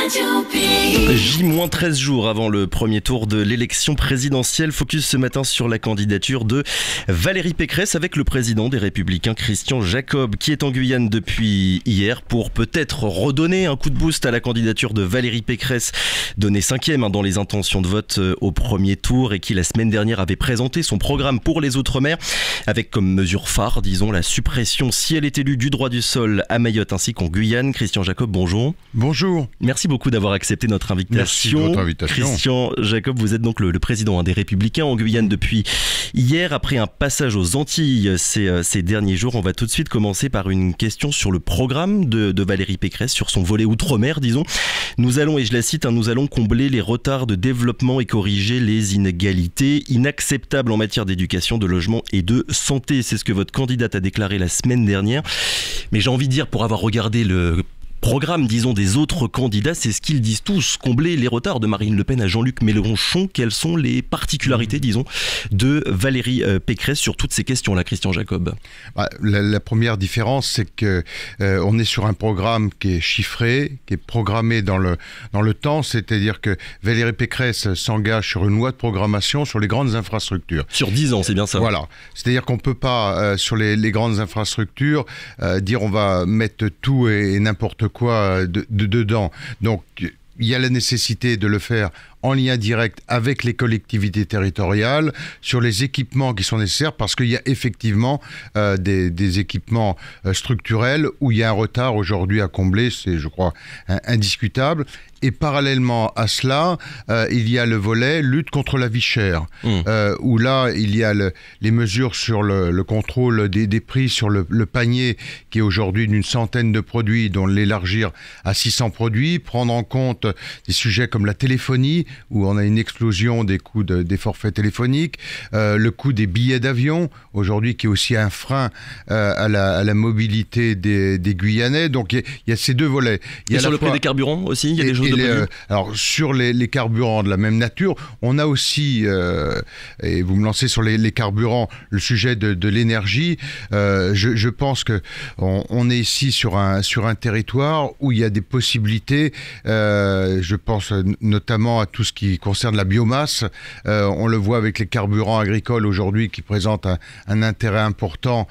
J-13 jours avant le premier tour de l'élection présidentielle. Focus ce matin sur la candidature de Valérie Pécresse avec le président des Républicains Christian Jacob qui est en Guyane depuis hier pour peut-être redonner un coup de boost à la candidature de Valérie Pécresse, donnée 5e dans les intentions de vote au premier tour et qui la semaine dernière avait présenté son programme pour les Outre-mer avec comme mesure phare, disons, la suppression, si elle est élue, du droit du sol à Mayotte ainsi qu'en Guyane. Christian Jacob, bonjour. Bonjour. Merci beaucoup d'avoir accepté notre invitation. Merci de votre invitation. Christian Jacob, vous êtes donc le président des Républicains en Guyane depuis hier. Après un passage aux Antilles ces derniers jours, on va tout de suite commencer par une question sur le programme de Valérie Pécresse, sur son volet Outre-mer, disons. Nous allons, et je la cite, nous allons combler les retards de développement et corriger les inégalités inacceptables en matière d'éducation, de logement et de santé. C'est ce que votre candidate a déclaré la semaine dernière. Mais j'ai envie de dire, pour avoir regardé le programme, disons, des autres candidats, c'est ce qu'ils disent tous, combler les retards de Marine Le Pen à Jean-Luc Mélenchon. Quelles sont les particularités, disons, de Valérie Pécresse sur toutes ces questions-là, Christian Jacob? La première différence, c'est que on est sur un programme qui est chiffré, qui est programmé dans le temps, c'est-à-dire que Valérie Pécresse s'engage sur une loi de programmation sur les grandes infrastructures. Sur 10 ans, c'est bien ça. Voilà, c'est-à-dire qu'on ne peut pas, sur les grandes infrastructures, dire on va mettre tout et n'importe quoi dedans. Donc il y a la nécessité de le faire en lien direct avec les collectivités territoriales sur les équipements qui sont nécessaires, parce qu'il y a effectivement des équipements structurels où il y a un retard aujourd'hui à combler, c'est, je crois, indiscutable. Et parallèlement à cela, il y a le volet lutte contre la vie chère, où là, il y a les mesures sur le contrôle des prix sur le panier, qui est aujourd'hui d'une centaine de produits, dont l'élargir à 600 produits, prendre en compte des sujets comme la téléphonie, où on a une explosion des coûts des forfaits téléphoniques, le coût des billets d'avion, aujourd'hui, qui est aussi un frein à la mobilité des Guyanais. Donc il y a ces deux volets. Il y a sur le prix des carburants aussi, il y a des choses de prévues. Alors sur les carburants de la même nature, on a aussi, et vous me lancez sur les carburants, le sujet de l'énergie. Je pense qu'on est ici sur un territoire où il y a des possibilités. Je pense notamment à tout ce qui concerne la biomasse. On le voit avec les carburants agricoles aujourd'hui qui présentent un intérêt important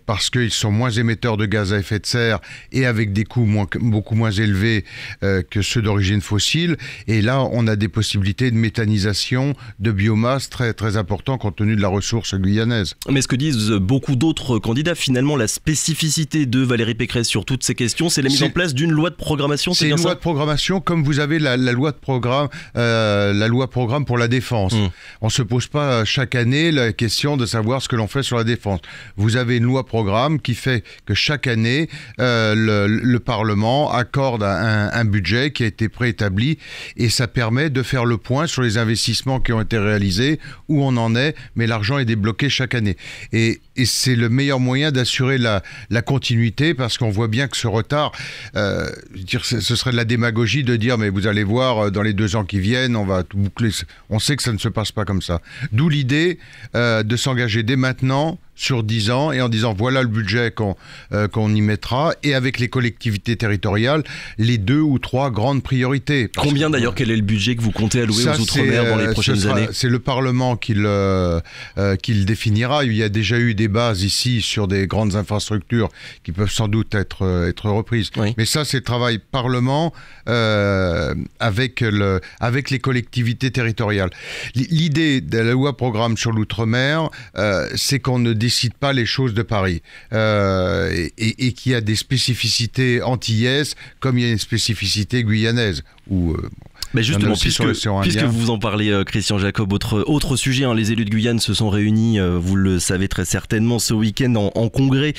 parce qu'ils sont moins émetteurs de gaz à effet de serre et avec des coûts beaucoup moins élevés que ceux d'origine fossile. Et là, on a des possibilités de méthanisation de biomasse très, très importantes compte tenu de la ressource guyanaise. Mais ce que disent beaucoup d'autres candidats, finalement, la spécificité de Valérie Pécresse sur toutes ces questions, c'est la mise en place d'une loi de programmation. C'est une loi de programmation, comme vous avez la loi de programme, la loi programme pour la défense. On ne se pose pas chaque année la question de savoir ce que l'on fait sur la défense. Vous avez une loi programme qui fait que chaque année, le Parlement accorde un budget qui a été préétabli et ça permet de faire le point sur les investissements qui ont été réalisés, où on en est, mais l'argent est débloqué chaque année. Et c'est le meilleur moyen d'assurer la continuité, parce qu'on voit bien que ce retard, ce serait de la démagogie de dire mais vous allez voir, dans les 2 ans qui viennent, on va tout boucler. On sait que ça ne se passe pas comme ça. D'où l'idée de s'engager dès maintenant sur 10 ans et en disant voilà le budget qu'on y mettra, et avec les collectivités territoriales, les 2 ou 3 grandes priorités. Combien d'ailleurs, quel est le budget que vous comptez allouer aux Outre-mer dans les prochaines années? C'est le Parlement qui le définira. Il y a déjà eu des bases ici sur des grandes infrastructures qui peuvent sans doute être reprises. Oui. Mais ça, c'est le travail Parlement avec les collectivités territoriales. L'idée de la loi programme sur l'Outre-mer, c'est qu'on ne décide pas les choses de Paris et qu'il y a des spécificités antillaises comme il y a une spécificité guyanaise où Mais justement, puisque vous en parlez, Christian Jacob, autre sujet, les élus de Guyane se sont réunis, vous le savez très certainement, ce week-end en congrès.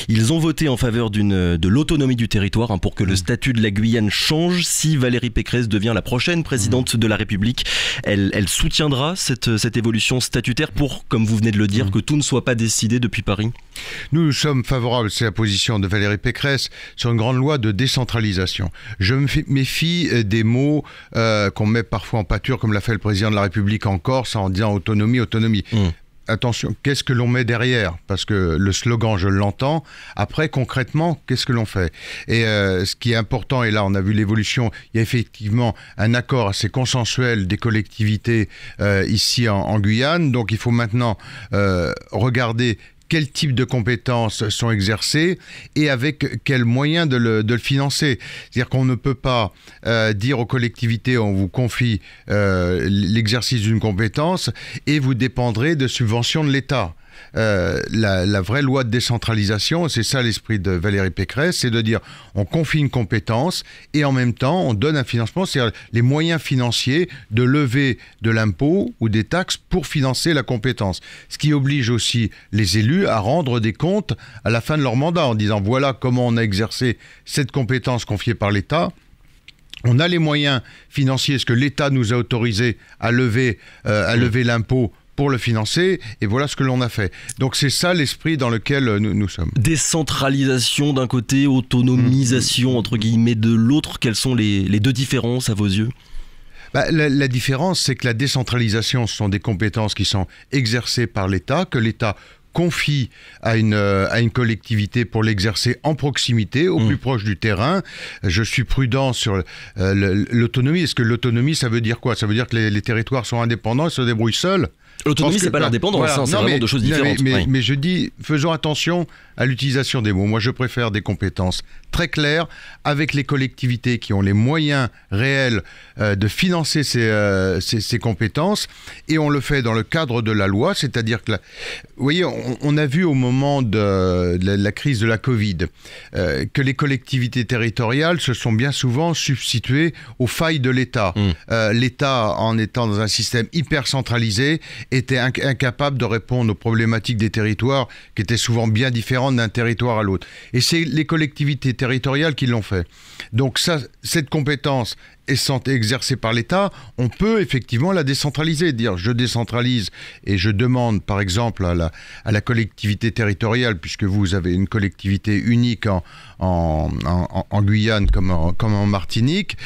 Ils ont voté en faveur de l'autonomie du territoire pour que le statut de la Guyane change. Si Valérie Pécresse devient la prochaine présidente de la République, elle soutiendra cette évolution statutaire pour, comme vous venez de le dire, que tout ne soit pas décidé depuis Paris. Nous sommes favorables, c'est la position de Valérie Pécresse, sur une grande loi de décentralisation. Je me méfie des mots qu'on met parfois en pâture, comme l'a fait le président de la République en Corse, en disant autonomie. attention, qu'est-ce que l'on met derrière? Parce que le slogan, je l'entends. Après, concrètement, qu'est-ce que l'on fait? Et ce qui est important, et là on a vu l'évolution, il y a effectivement un accord assez consensuel des collectivités ici en Guyane. Donc il faut maintenant regarder quel type de compétences sont exercées et avec quels moyens de le financer. C'est-à-dire qu'on ne peut pas dire aux collectivités on vous confie l'exercice d'une compétence et vous dépendrez de subventions de l'État. La vraie loi de décentralisation, c'est ça l'esprit de Valérie Pécresse, c'est de dire on confie une compétence et en même temps on donne un financement, c'est-à-dire les moyens financiers de lever de l'impôt ou des taxes pour financer la compétence. Ce qui oblige aussi les élus à rendre des comptes à la fin de leur mandat en disant voilà comment on a exercé cette compétence confiée par l'État. On a les moyens financiers, ce que l'État nous a autorisé à lever l'impôt pour le financer, et voilà ce que l'on a fait. Donc c'est ça l'esprit dans lequel nous sommes. Décentralisation d'un côté, autonomisation entre guillemets de l'autre, quelles sont les deux différences à vos yeux ? La différence, c'est que la décentralisation, ce sont des compétences qui sont exercées par l'État, que l'État confie à une collectivité pour l'exercer en proximité, au plus proche du terrain. Je suis prudent sur l'autonomie. Est-ce que l'autonomie, ça veut dire quoi? Ça veut dire que les territoires sont indépendants et se débrouillent seuls? L'autonomie, c'est pas l'indépendance, voilà. C'est vraiment deux choses différentes. Mais je dis, faisons attention à l'utilisation des mots. Moi, je préfère des compétences très claires avec les collectivités qui ont les moyens réels de financer ces compétences, et on le fait dans le cadre de la loi, c'est-à-dire que, vous voyez, on a vu au moment de la crise de la Covid que les collectivités territoriales se sont bien souvent substituées aux failles de l'État. L'État, en étant dans un système hyper centralisé, était incapable de répondre aux problématiques des territoires qui étaient souvent bien différentes d'un territoire à l'autre. Et c'est les collectivités territoriales qui l'ont fait. Donc cette compétence étant exercée par l'État, on peut effectivement la décentraliser, dire je décentralise et je demande par exemple à la collectivité territoriale, puisque vous avez une collectivité unique en Guyane comme en Martinique,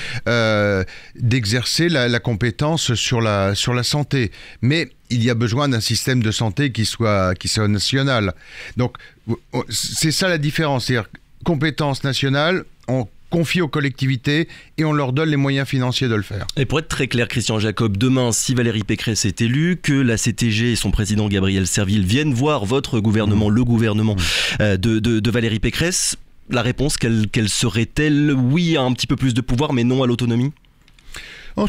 d'exercer la compétence sur la santé. Mais il y a besoin d'un système de santé qui soit national. Donc c'est ça la différence, c'est-à-dire compétence nationale, on confie aux collectivités et on leur donne les moyens financiers de le faire. Et pour être très clair, Christian Jacob, demain, si Valérie Pécresse est élue, que la CTG et son président Gabriel Serville viennent voir votre gouvernement, le gouvernement de Valérie Pécresse, la réponse, quelle serait-elle? Oui à un petit peu plus de pouvoir, mais non à l'autonomie?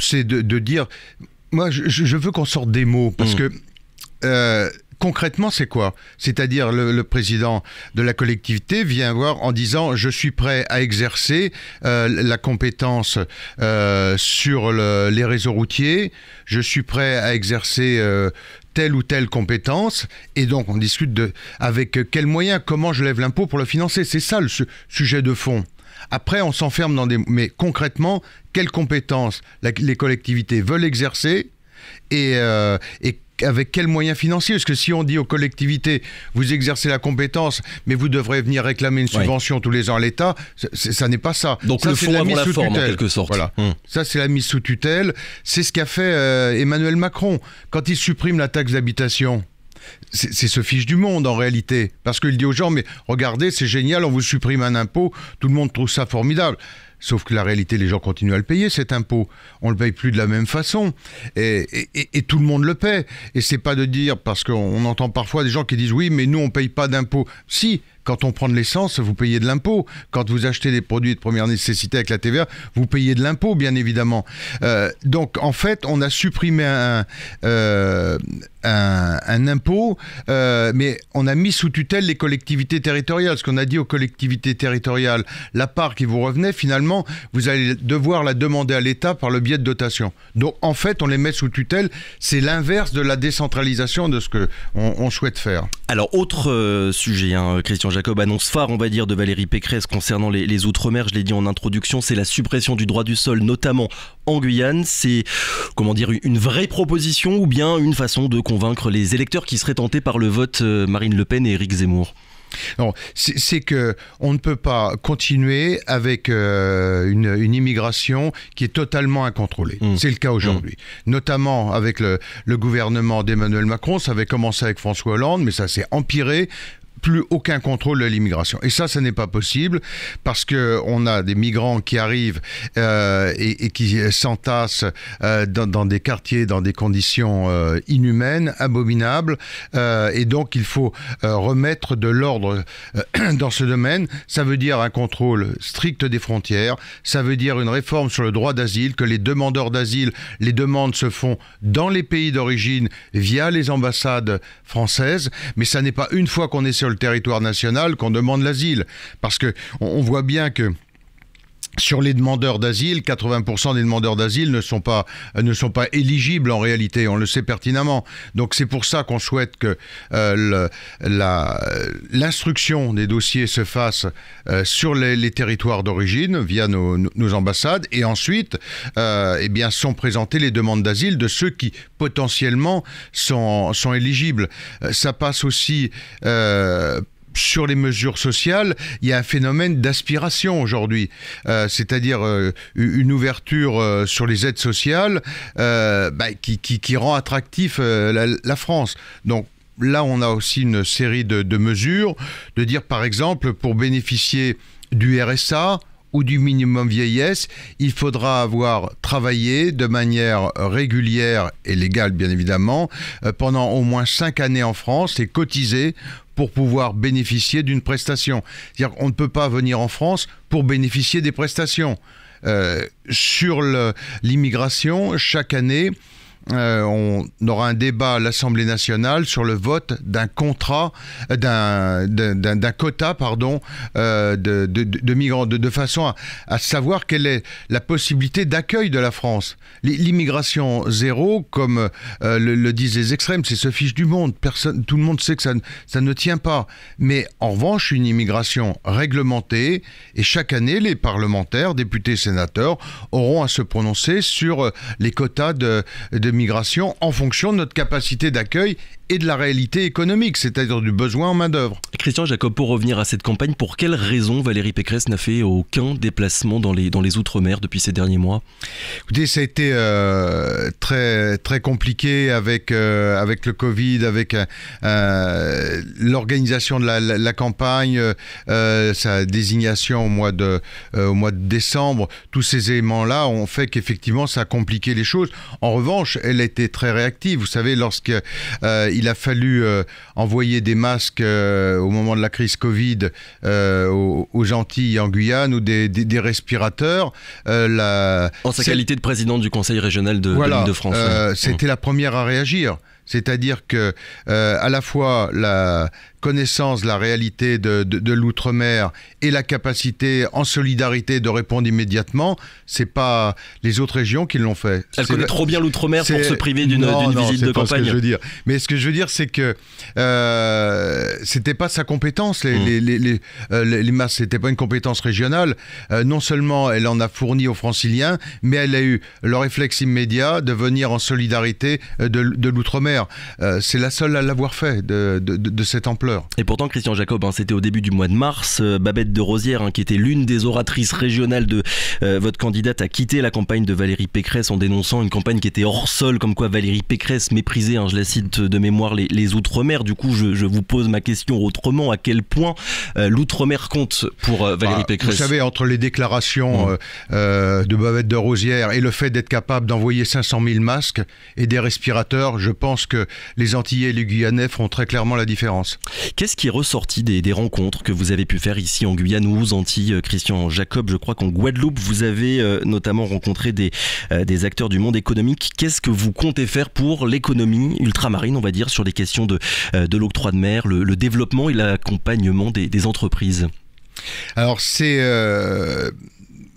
C'est de dire... Moi, je veux qu'on sorte des mots, parce que... concrètement, c'est quoi? C'est-à-dire le président de la collectivité vient voir en disant « Je suis prêt à exercer la compétence sur les réseaux routiers, je suis prêt à exercer telle ou telle compétence, et donc on discute avec quels moyens, comment je lève l'impôt pour le financer. » C'est ça le sujet de fond. Après, on s'enferme dans des... Mais concrètement, quelles compétences les collectivités veulent exercer et avec quels moyens financiers? Parce que si on dit aux collectivités, vous exercez la compétence, mais vous devrez venir réclamer une subvention tous les ans à l'État, ça n'est pas ça. Donc ça, le fond avant la forme, en quelque sorte. Voilà. Ça, c'est la mise sous tutelle. C'est ce qu'a fait Emmanuel Macron. Quand il supprime la taxe d'habitation, c'est se fiche du monde en réalité. Parce qu'il dit aux gens, mais regardez, c'est génial, on vous supprime un impôt, tout le monde trouve ça formidable. Sauf que la réalité, les gens continuent à le payer, cet impôt. On ne le paye plus de la même façon. Et tout le monde le paie. Et c'est pas de dire, parce qu'on entend parfois des gens qui disent « Oui, mais nous, on ne paye pas d'impôt. » Si, quand on prend de l'essence, vous payez de l'impôt. Quand vous achetez des produits de première nécessité avec la TVA, vous payez de l'impôt, bien évidemment. Donc, en fait, on a supprimé un impôt, mais on a mis sous tutelle les collectivités territoriales. Ce qu'on a dit aux collectivités territoriales, la part qui vous revenait, finalement, vous allez devoir la demander à l'État par le biais de dotations. Donc, en fait, on les met sous tutelle. C'est l'inverse de la décentralisation de ce qu'on souhaite faire. Alors, autre sujet, Christian Jacob, annonce phare, on va dire, de Valérie Pécresse concernant les Outre-mer, je l'ai dit en introduction, c'est la suppression du droit du sol, notamment en Guyane. C'est, comment dire, une vraie proposition ou bien une façon de convaincre les électeurs qui seraient tentés par le vote Marine Le Pen et Éric Zemmour? Non, c'est que on ne peut pas continuer avec une immigration qui est totalement incontrôlée. C'est le cas aujourd'hui. Notamment avec le gouvernement d'Emmanuel Macron. Ça avait commencé avec François Hollande, mais ça s'est empiré. Plus aucun contrôle de l'immigration. Et ça n'est pas possible parce qu'on a des migrants qui arrivent et qui s'entassent dans des quartiers, dans des conditions inhumaines, abominables. Et donc, il faut remettre de l'ordre dans ce domaine. Ça veut dire un contrôle strict des frontières. Ça veut dire une réforme sur le droit d'asile, que les demandeurs d'asile, les demandes se font dans les pays d'origine via les ambassades françaises. Mais ça n'est pas une fois qu'on est sur le territoire national qu'on demande l'asile. Parce qu'on voit bien que sur les demandeurs d'asile, 80% des demandeurs d'asile ne sont pas éligibles en réalité, on le sait pertinemment. Donc c'est pour ça qu'on souhaite que l'instruction des dossiers se fasse sur les territoires d'origine via nos ambassades, et ensuite eh bien, sont présentées les demandes d'asile de ceux qui potentiellement sont éligibles. Ça passe aussi sur les mesures sociales. Il y a un phénomène d'aspiration aujourd'hui, c'est-à-dire une ouverture sur les aides sociales qui rend attractif la France. Donc là, on a aussi une série de mesures, de dire par exemple, pour bénéficier du RSA ou du minimum vieillesse, il faudra avoir travaillé de manière régulière et légale bien évidemment, pendant au moins 5 années en France et cotisé pour pouvoir bénéficier d'une prestation. C'est-à-dire qu'on ne peut pas venir en France pour bénéficier des prestations. Sur l'immigration, chaque année, on aura un débat à l'Assemblée nationale sur le vote d'un quota, de migrants, de façon à savoir quelle est la possibilité d'accueil de la France. L'immigration zéro, comme le disent les extrêmes, c'est se fiche du monde. Tout le monde sait que ça ne tient pas. Mais en revanche, une immigration réglementée, et chaque année, les parlementaires, députés, sénateurs, auront à se prononcer sur les quotas de migration en fonction de notre capacité d'accueil et de la réalité économique, c'est-à-dire du besoin en main-d'œuvre. Christian Jacob, pour revenir à cette campagne, pour quelles raisons Valérie Pécresse n'a fait aucun déplacement dans les Outre-mer depuis ces derniers mois? Écoutez, ça a été très, très compliqué avec le Covid, avec l'organisation de la campagne, sa désignation au mois de décembre. Tous ces éléments-là ont fait qu'effectivement, ça a compliqué les choses. En revanche, elle a été très réactive. Vous savez, lorsqu'il a fallu envoyer des masques au moment de la crise Covid aux Antilles et en Guyane, ou des respirateurs. En sa qualité de présidente du Conseil régional de l'Île-de-France. C'était la première à réagir. C'est-à-dire que à la fois la connaissance de la réalité de l'outre-mer et la capacité en solidarité de répondre immédiatement, c'est pas les autres régions qui l'ont fait. Elle connaît trop bien l'outre-mer pour se priver d'une visite de campagne. Ce que je veux dire. Mais ce que je veux dire, c'est que c'était pas sa compétence. Les masses, c'était pas une compétence régionale. Non seulement elle en a fourni aux Franciliens, mais elle a eu le réflexe immédiat de venir en solidarité de l'outre-mer. C'est la seule à l'avoir fait de cette ampleur. Et pourtant, Christian Jacob, c'était au début du mois de mars, Babette de Rosière, qui était l'une des oratrices régionales de votre candidate, a quitté la campagne de Valérie Pécresse en dénonçant une campagne qui était hors sol, comme quoi Valérie Pécresse méprisait, je la cite de mémoire, les Outre-mer. Du coup, je vous pose ma question autrement. À quel point l'Outre-mer compte pour Valérie Pécresse? Vous savez, entre les déclarations de Babette de Rosière et le fait d'être capable d'envoyer 500 000 masques et des respirateurs, je pense que les Antillais et les Guyanais feront très clairement la différence. Qu'est-ce qui est ressorti des rencontres que vous avez pu faire ici en Guyane ou aux Antilles, Christian Jacob? Je crois qu'en Guadeloupe, vous avez notamment rencontré des acteurs du monde économique. Qu'est-ce que vous comptez faire pour l'économie ultramarine, on va dire, sur les questions de l'octroi de mer, le développement et l'accompagnement des entreprises? Alors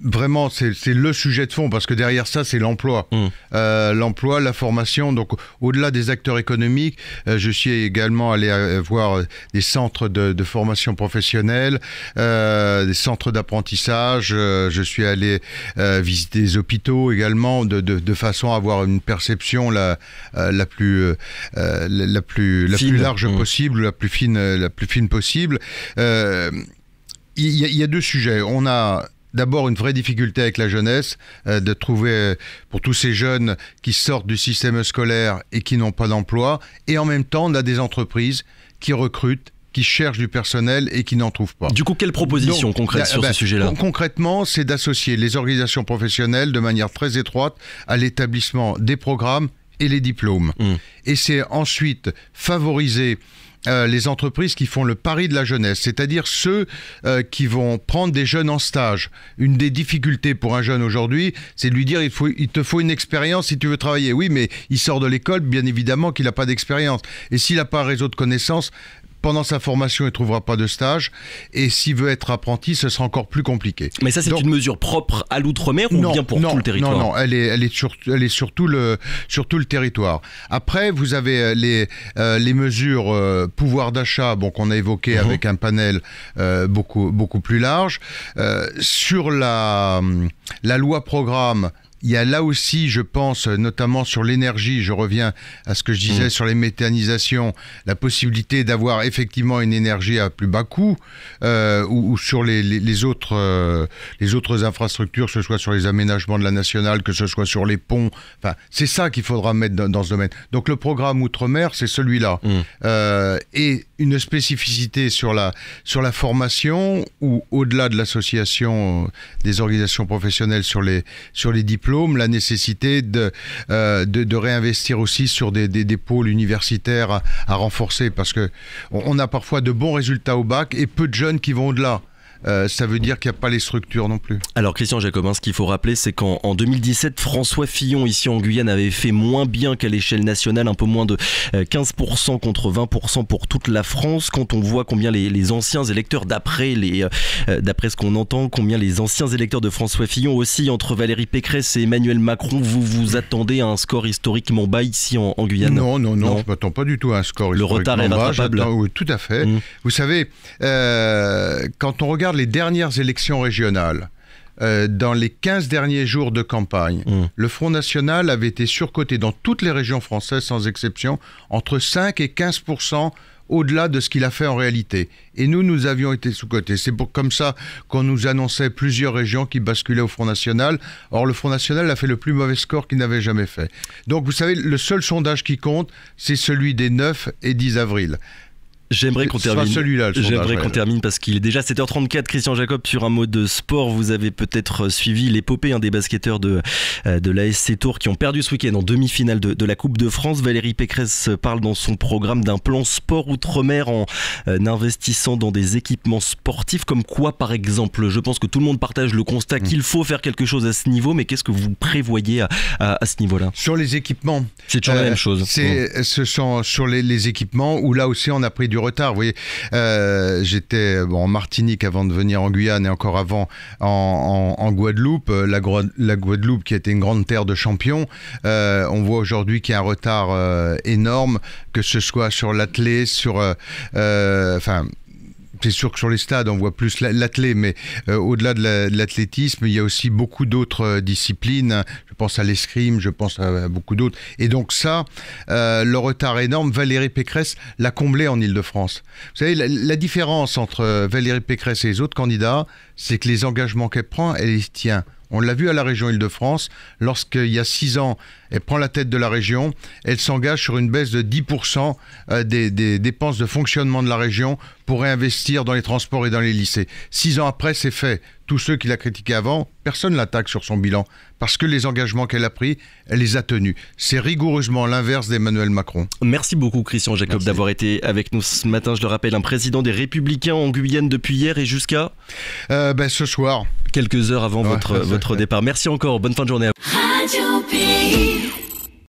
vraiment, c'est le sujet de fond, parce que derrière ça, c'est l'emploi. L'emploi, la formation. Donc, au-delà des acteurs économiques, je suis également allé voir des centres de formation professionnelle, des centres d'apprentissage. Je suis allé visiter des hôpitaux également, de façon à avoir une perception la plus large possible, la plus fine possible. Il y a deux sujets. On a d'abord une vraie difficulté avec la jeunesse, de trouver pour tous ces jeunes qui sortent du système scolaire et qui n'ont pas d'emploi. Et en même temps, on a des entreprises qui recrutent, qui cherchent du personnel et qui n'en trouvent pas. Du coup, quelle proposition concrète sur ce sujet-là ? Concrètement, c'est d'associer les organisations professionnelles de manière très étroite à l'établissement des programmes et les diplômes. Et c'est ensuite favoriser les entreprises qui font le pari de la jeunesse, c'est-à-dire ceux qui vont prendre des jeunes en stage. Une des difficultés pour un jeune aujourd'hui, c'est de lui dire il te faut une expérience si tu veux travailler. Oui, mais il sort de l'école, bien évidemment qu'il n'a pas d'expérience. Et s'il n'a pas un réseau de connaissances, pendant sa formation, il ne trouvera pas de stage. Et s'il veut être apprenti, ce sera encore plus compliqué. Mais ça, c'est une mesure propre à l'outre-mer ou bien pour tout le territoire ? Non, elle est sur tout le territoire. Après, vous avez les mesures pouvoir d'achat, qu'on a évoquées avec un panel beaucoup plus large. Sur la loi programme, il y a là aussi, je pense, notamment sur l'énergie, je reviens à ce que je disais sur les méthanisations, la possibilité d'avoir effectivement une énergie à plus bas coût, ou sur les autres infrastructures, que ce soit sur les aménagements de la nationale, que ce soit sur les ponts. Enfin, c'est ça qu'il faudra mettre dans ce domaine. Donc le programme Outre-mer, c'est celui-là. Et une spécificité sur la formation, ou au-delà de l'association des organisations professionnelles sur les diplômes, la nécessité de réinvestir aussi sur des pôles universitaires à renforcer, parce qu'on a parfois de bons résultats au bac et peu de jeunes qui vont au-delà. Ça veut dire qu'il n'y a pas les structures non plus. Alors Christian Jacobin, ce qu'il faut rappeler, c'est qu'en 2017, François Fillon, ici en Guyane, avait fait moins bien qu'à l'échelle nationale, un peu moins de 15% contre 20% pour toute la France. Quand on voit combien les anciens électeurs, d'après ce qu'on entend, combien les anciens électeurs de François Fillon aussi, entre Valérie Pécresse et Emmanuel Macron, vous attendez à un score historiquement bas ici en Guyane ? Non, je ne m'attends pas du tout à un score historiquement bas. Le retard est rattrapable. Oui, tout à fait. Vous savez, quand on regarde les dernières élections régionales, dans les 15 derniers jours de campagne, le Front National avait été surcoté dans toutes les régions françaises, sans exception, entre 5 et 15% au-delà de ce qu'il a fait en réalité. Et nous avions été sous-cotés. C'est comme ça qu'on nous annonçait plusieurs régions qui basculaient au Front National. Or, le Front National a fait le plus mauvais score qu'il n'avait jamais fait. Donc, vous savez, le seul sondage qui compte, c'est celui des 9 et 10 avril. J'aimerais qu'on termine parce qu'il est déjà 7h34. Christian Jacob, sur un mot de sport, vous avez peut-être suivi l'épopée des basketteurs de l'ASC Tours qui ont perdu ce week-end en demi-finale de la Coupe de France. Valérie Pécresse parle dans son programme d'un plan sport outre-mer en investissant dans des équipements sportifs. Comme quoi, par exemple? Je pense que tout le monde partage le constat qu'il faut faire quelque chose à ce niveau, mais qu'est-ce que vous prévoyez à ce niveau-là? Sur les équipements, c'est toujours la même chose. Ce sont sur les équipements où là aussi on a pris du retard. Vous voyez, j'étais en Martinique avant de venir en Guyane et encore avant en Guadeloupe. La Guadeloupe qui a été une grande terre de champions. On voit aujourd'hui qu'il y a un retard énorme, que ce soit sur l'athlé, c'est sûr que sur les stades, on voit plus l'athlé, mais au-delà de l'athlétisme, il y a aussi beaucoup d'autres disciplines. Je pense à l'escrime, je pense à beaucoup d'autres. Et donc ça, le retard énorme, Valérie Pécresse l'a comblé en Ile-de-France. Vous savez, la différence entre Valérie Pécresse et les autres candidats, c'est que les engagements qu'elle prend, elle les tient. On l'a vu à la région Île-de-France, lorsqu'il y a 6 ans, elle prend la tête de la région, elle s'engage sur une baisse de 10% des dépenses de fonctionnement de la région pour réinvestir dans les transports et dans les lycées. 6 ans après, c'est fait. Tous ceux qui l'a critiqué avant, personne ne l'attaque sur son bilan, parce que les engagements qu'elle a pris, elle les a tenus. C'est rigoureusement l'inverse d'Emmanuel Macron. Merci beaucoup Christian Jacob d'avoir été avec nous ce matin. Je le rappelle, un président des Républicains en Guyane depuis hier et jusqu'à ce soir. Quelques heures avant votre départ. Merci encore, bonne fin de journée à vous.